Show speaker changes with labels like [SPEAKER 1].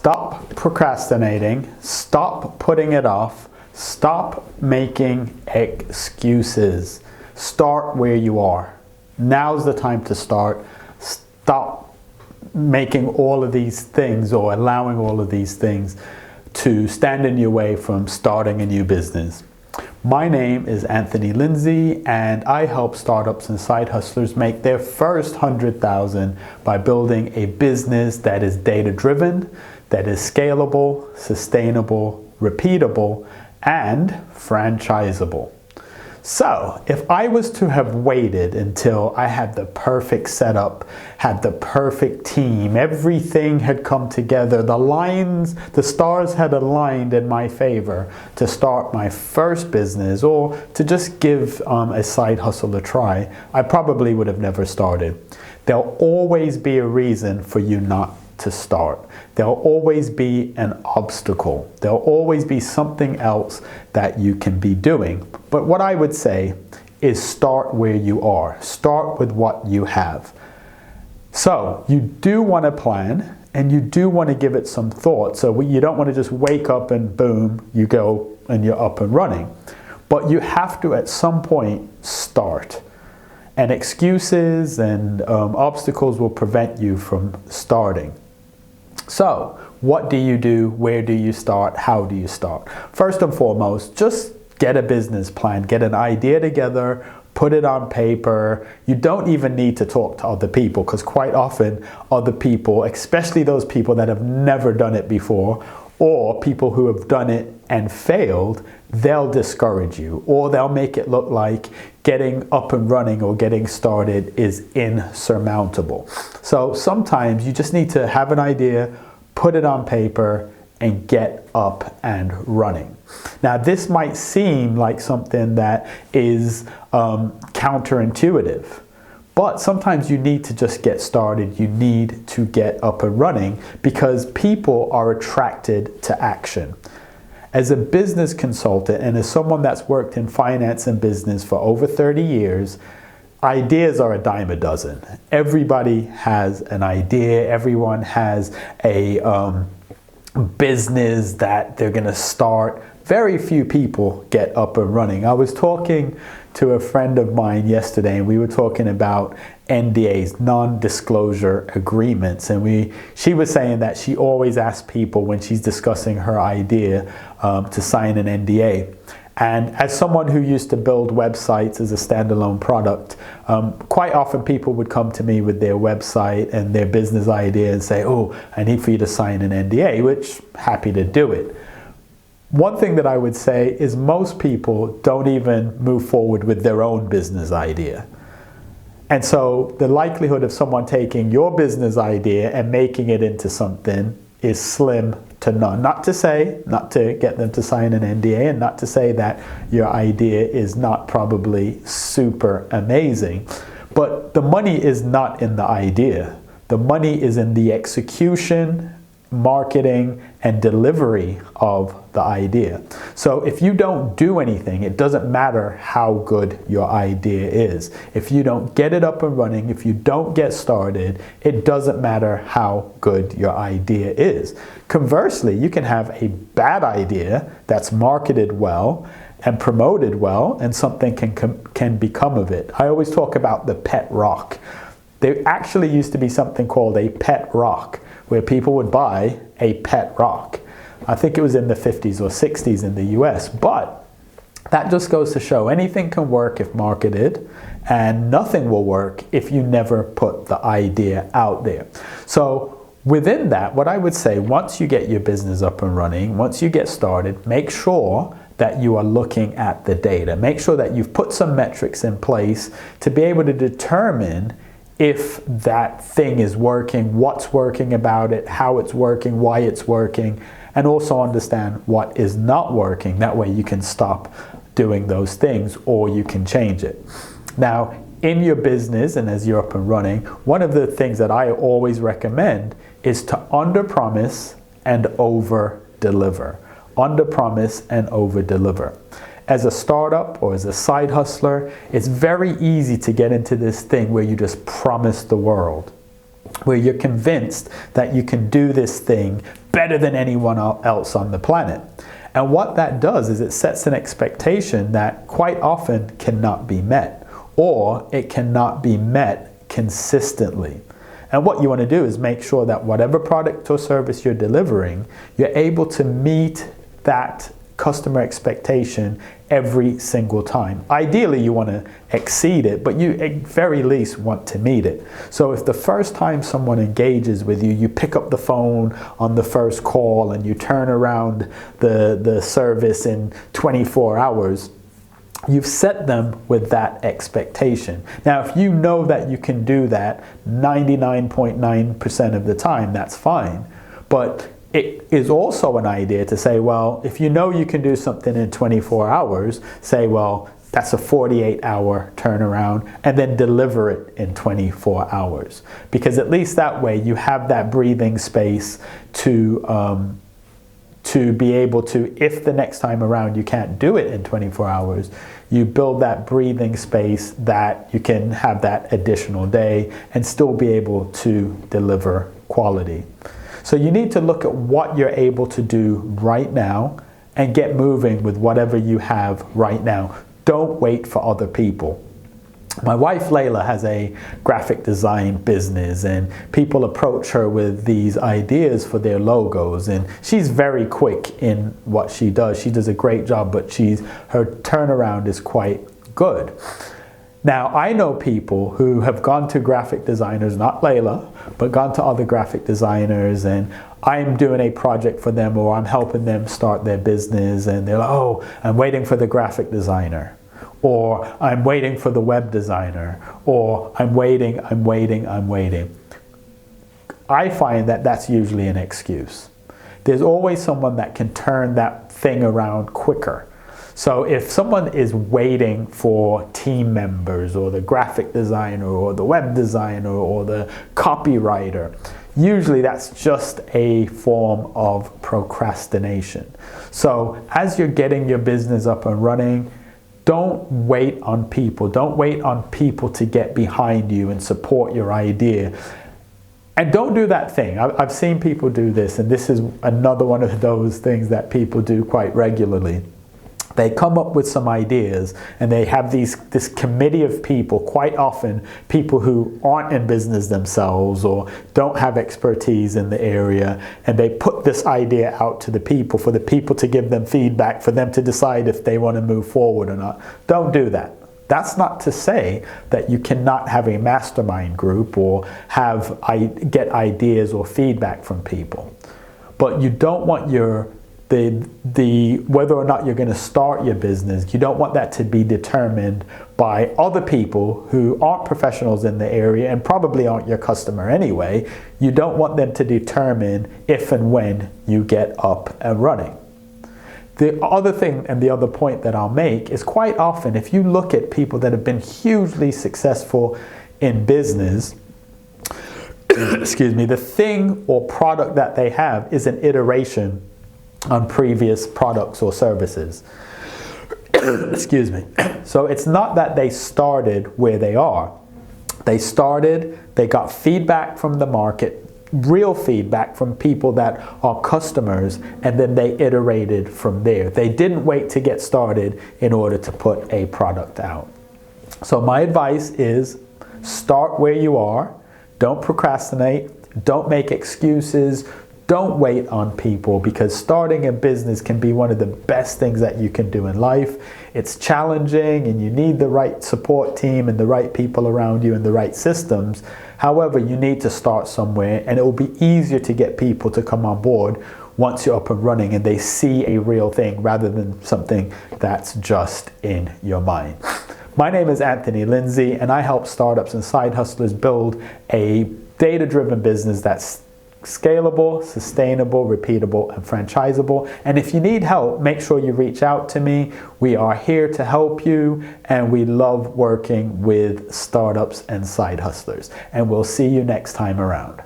[SPEAKER 1] Stop procrastinating, stop putting it off, stop making excuses. Start where you are. Now's the time to start. Stop making all of these things or allowing all of these things to stand in your way from starting a new business. My name is Anthony Lindsay, and I help startups and side hustlers make their first 100,000 by building a business that is data-driven, that is scalable, sustainable, repeatable, and franchisable. So, if I was to have waited until I had the perfect setup, had the perfect team, everything had come together, the stars had aligned in my favor to start my first business or to just give a side hustle a try, I probably would have never started. There'll always be a reason for you not to start. There'll always be an obstacle. There'll always be something else that you can be doing. But what I would say is start where you are. Start with what you have. So you do want to plan and you do want to give it some thought. So you don't want to just wake up and boom, you go and you're up and running. But you have to at some point start. And excuses and obstacles will prevent you from starting. So, what do you do? Where do you start? How do you start? First and foremost, just get a business plan. Get an idea together, put it on paper. You don't even need to talk to other people because quite often other people, especially those people that have never done it before or people who have done it and failed, they'll discourage you or they'll make it look like getting up and running or getting started is insurmountable. So sometimes you just need to have an idea, put it on paper, and get up and running. Now this might seem like something that is counterintuitive, but sometimes you need to just get started. You need to get up and running because people are attracted to action. As a business consultant and as someone that's worked in finance and business for over 30 years, ideas are a dime a dozen. Everybody has an idea. Everyone has a business that they're going to start. Very few people get up and running. I was talking to a friend of mine yesterday and we were talking about NDAs, non-disclosure agreements, and she was saying that she always asks people when she's discussing her idea to sign an NDA. And as someone who used to build websites as a standalone product, quite often people would come to me with their website and their business idea and say, oh, I need for you to sign an NDA, which happy to do it. One thing that I would say is most people don't even move forward with their own business idea. And so the likelihood of someone taking your business idea and making it into something is slim to none. Not to get them to sign an NDA and not to say that your idea is not probably super amazing. But the money is not in the idea. The money is in the execution, marketing, and delivery of the idea. So if you don't do anything, it doesn't matter how good your idea is. If you don't get it up and running, if you don't get started, it doesn't matter how good your idea is. Conversely, you can have a bad idea that's marketed well and promoted well, and something can become of it. I always talk about the pet rock. There actually used to be something called a pet rock, where people would buy a pet rock. I think it was in the 50s or 60s in the US, but that just goes to show anything can work if marketed, and nothing will work if you never put the idea out there. So within that, what I would say, once you get your business up and running, once you get started, make sure that you are looking at the data. Make sure that you've put some metrics in place to be able to determine if that thing is working, what's working about it, how it's working, why it's working, and also understand what is not working. That way you can stop doing those things or you can change it. Now, in your business and as you're up and running, one of the things that I always recommend is to under-promise and over-deliver. Under-promise and over-deliver. As a startup or as a side hustler, it's very easy to get into this thing where you just promise the world. where you're convinced that you can do this thing better than anyone else on the planet. And what that does is it sets an expectation that quite often cannot be met, or it cannot be met consistently. And what you want to do is make sure that whatever product or service you're delivering, you're able to meet that customer expectation every single time. Ideally, you want to exceed it, but you at very least want to meet it. So if the first time someone engages with you, you pick up the phone on the first call and you turn around the service in 24 hours, you've set them with that expectation. Now, if you know that you can do that 99.9% of the time, that's fine. But it is also an idea to say, well, if you know you can do something in 24 hours, say, well, that's a 48-hour turnaround, and then deliver it in 24 hours. Because at least that way you have that breathing space to be able to, if the next time around you can't do it in 24 hours, you build that breathing space that you can have that additional day and still be able to deliver quality. So you need to look at what you're able to do right now and get moving with whatever you have right now. Don't wait for other people. My wife Layla has a graphic design business, and people approach her with these ideas for their logos, and she's very quick in what she does. She does a great job, but her turnaround is quite good. Now, I know people who have gone to graphic designers, not Layla, but gone to other graphic designers, and I'm doing a project for them, or I'm helping them start their business, and they're like, oh, I'm waiting for the graphic designer, or I'm waiting for the web designer, or I'm waiting. I find that that's usually an excuse. There's always someone that can turn that thing around quicker. So if someone is waiting for team members, or the graphic designer, or the web designer, or the copywriter, usually that's just a form of procrastination. So as you're getting your business up and running, don't wait on people. Don't wait on people to get behind you and support your idea. And don't do that thing. I've seen people do this, and this is another one of those things that people do quite regularly. They come up with some ideas, and they have this committee of people, quite often people who aren't in business themselves or don't have expertise in the area, and they put this idea out to the people for the people to give them feedback, for them to decide if they want to move forward or not. Don't do that. That's not to say that you cannot have a mastermind group or get ideas or feedback from people. But you don't want whether or not you're going to start your business, you don't want that to be determined by other people who aren't professionals in the area and probably aren't your customer anyway. You don't want them to determine if and when you get up and running. The other thing, and the other point that I'll make, is quite often if you look at people that have been hugely successful in business, excuse me, the thing or product that they have is an iteration on previous products or services. Excuse me. So it's not that they started where they are. They started, they got feedback from the market, real feedback from people that are customers, and then they iterated from there. They didn't wait to get started in order to put a product out. So my advice is start where you are. Don't procrastinate. Don't make excuses. Don't wait on people, because starting a business can be one of the best things that you can do in life. It's challenging, and you need the right support team and the right people around you and the right systems. However, you need to start somewhere, and it will be easier to get people to come on board once you're up and running and they see a real thing rather than something that's just in your mind. My name is Anthony Lindsay, and I help startups and side hustlers build a data-driven business that's scalable, sustainable, repeatable, and franchisable. And if you need help, make sure you reach out to me. We are here to help you, and we love working with startups and side hustlers. And we'll see you next time around.